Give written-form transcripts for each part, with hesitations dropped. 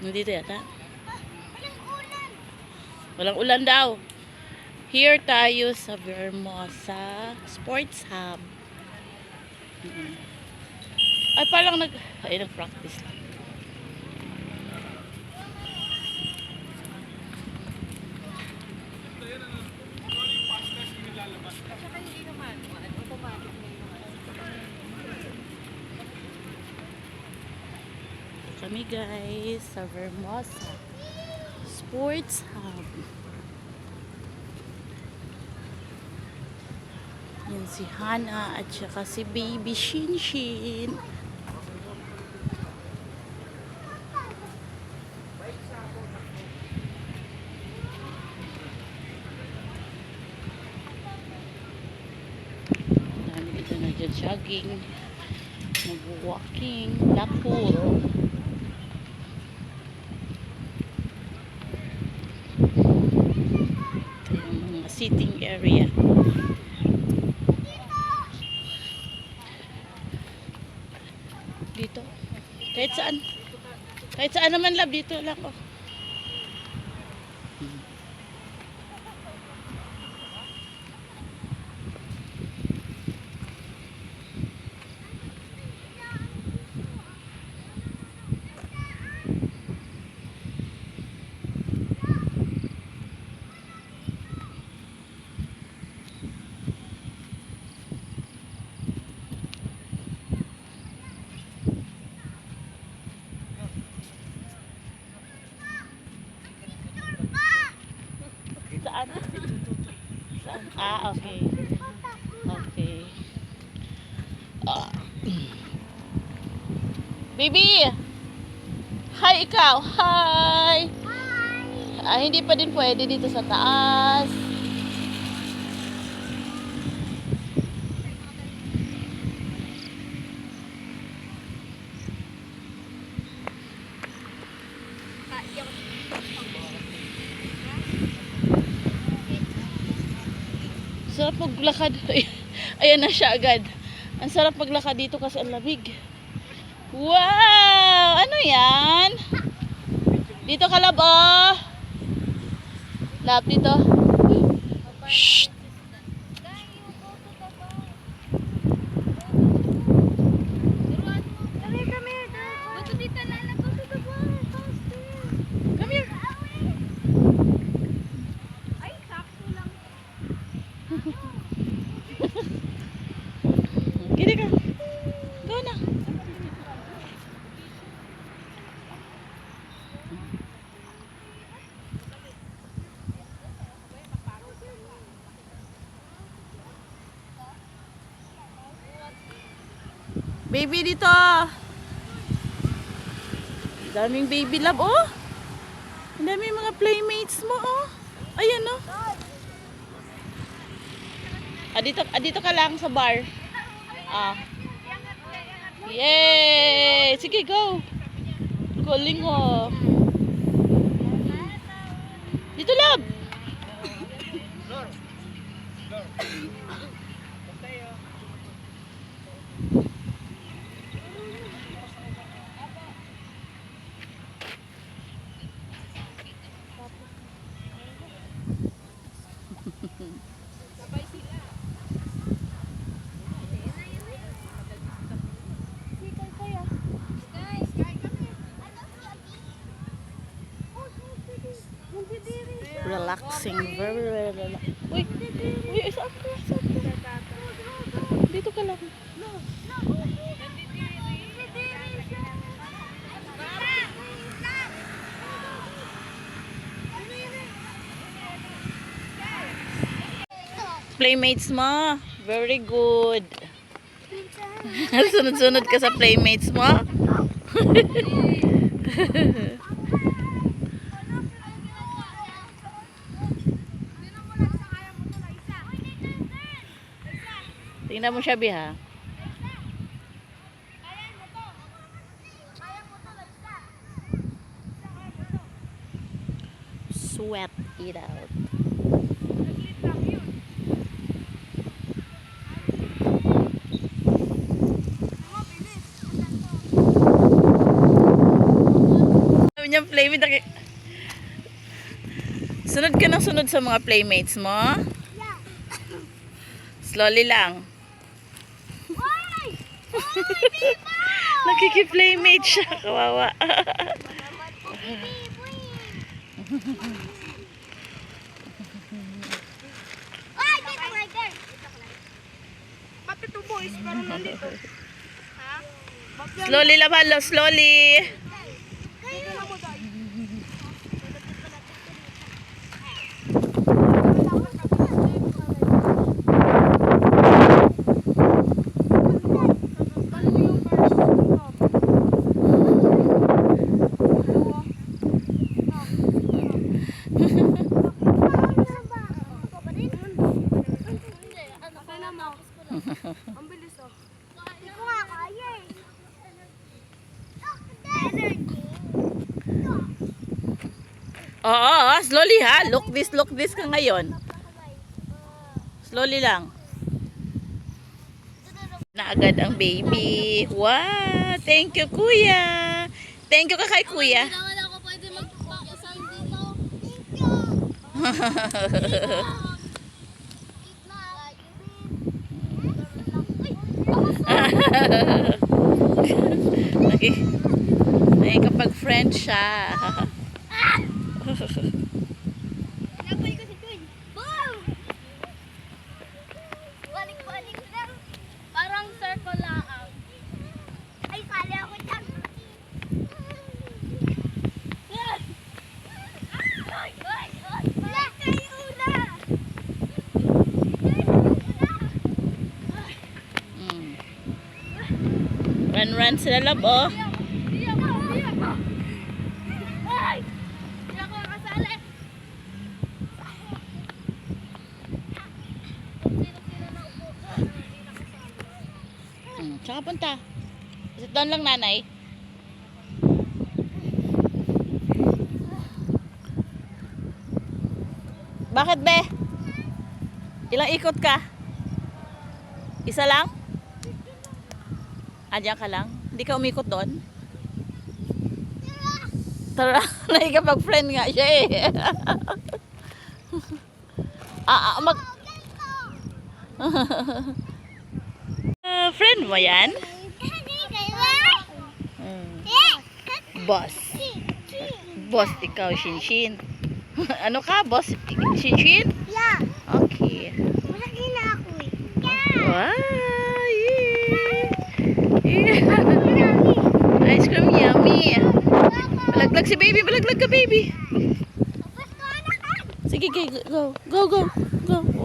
Nandito yata. Walang ulan daw. Here tayo sa Vermosa Sports Hub. Ay, parang nag-practice lang. Kami guys sa Vermosa Sports Hub. Yan si Hana at saka si Baby Shinshin. Dami dito nagja-jogging, nag-walking, lakuro. Sitting area. Dito. Kahit saan naman lab dito lang oh. Saan? Saan? Ah, okay. Okay. Baby! Hi ikaw! Hi! Ah, hindi pa din pwede dito sa taas. Sarap maglakad. Ayan na siya agad. Ang sarap maglakad dito kasi ang lamig. Wow! Ano yan? Dito ka lab oh. Lab dito. Shh. Come here. Gini ka. Go na. Baby dito. Daming baby love oh. Ang daming mga playmates mo oh. Ayan oh. Dito ka lang sa bar. Ah. Yay! Sige, go. Galing oh. Dito lab. Relaxing, very relaxing. Uy, saan ka? Dito ka lang. Playmates mo, very good. Sunod-sunod ka sa playmates mo. Tingnan mo siya, Biha. Sweat it out. playmate. Sunod ka ng sunod sa mga playmates mo. Yeah. Slowly lang. Oy! Oy, Bibo! Nakiki-playmate siya. Kawawa. Oy, dito right there. Ba't ito boys? Parang nandito. Ha? Slowly lang, halo. Slowly. Dito lang mo dahil. Ang bilis oh. Hindi ko nga kaya eh. Energy. Oo, slowly ha. Look this ka ngayon. Slowly lang. Na agad ang baby. Wow, thank you kuya. Thank you ka kay kuya. Naman ako pwede magpakasal dito. Nakikapag-friend siya. Napay ko si Kuy. Boom! Balik-balik lang. Parang circle lang. Ay, sali ako dyan. Ay! Ay! Ay! Wala kayo na! Run sila lab, oh. Di ako! Ay! Di ako nakasali. Sino-sino na upo ko? Hindi nakasali. Tsaka punta. Sit down lang, nanay. Bakit, be? Ilang ikot ka? Isa lang? Diyan ka lang? Hindi ka umikot doon? Tara, nakikapag-friend nga siya eh. Friend mo yan? Boss. Boss, ikaw, Shinshin. Ano ka, boss? Shinshin? Yeah. Okay. Malaki na ako eh. Wow! Ice cream yummy. Balaglag si baby, balaglag ka baby. Sige, go. Go.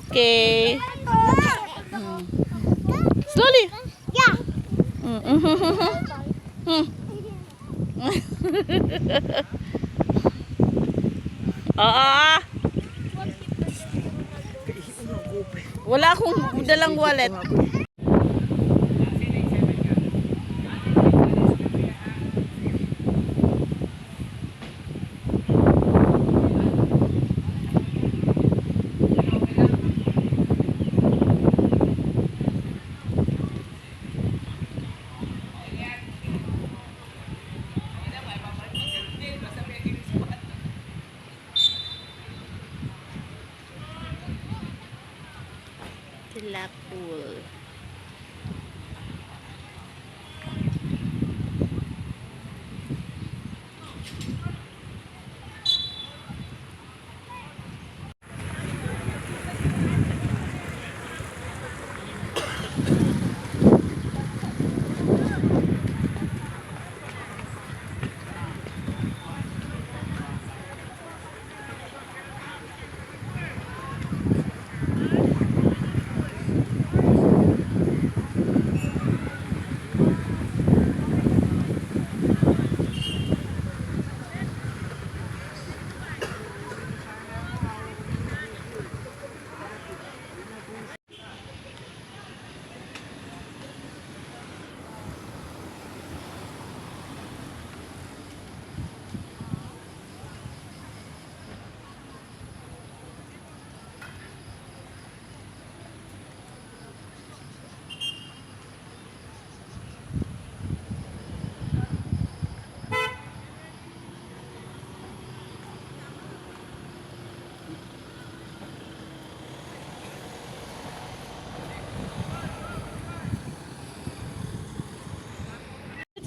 Okay. Slowly. Yeah. Wala akong dalang wallet. Sila pool.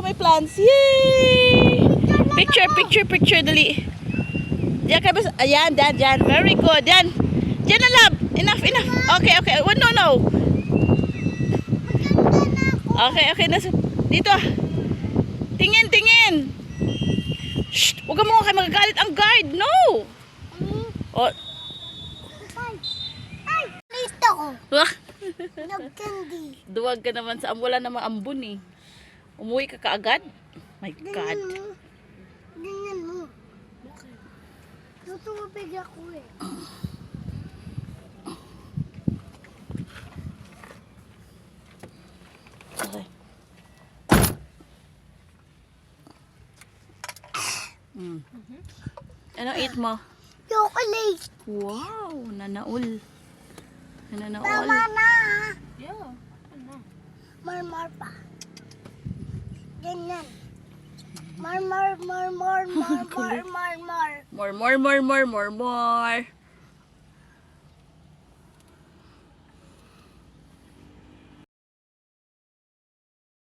may plants. Yay! Picture, dali. Diyan ka ba? Ayan, dyan. Very good. Yan. Diyan na, love. Enough. Okay. Oh, no. Okay. Dito. Tingin. Shh! Huwag mo kayo magagalit ang guide. No! Oh. Ay! Lista ko. Wah! Nag-candy. Duwag ka naman sa wala namang ambon eh. Umuwi ka kaagad? My God. Ganyan mo. Tutubig ako eh. Okay. Ano eat mo? Chocolate. Wow, nanaul. Tama na. Yeah. Ano? Marmar pa. Ganyan. Mar. More.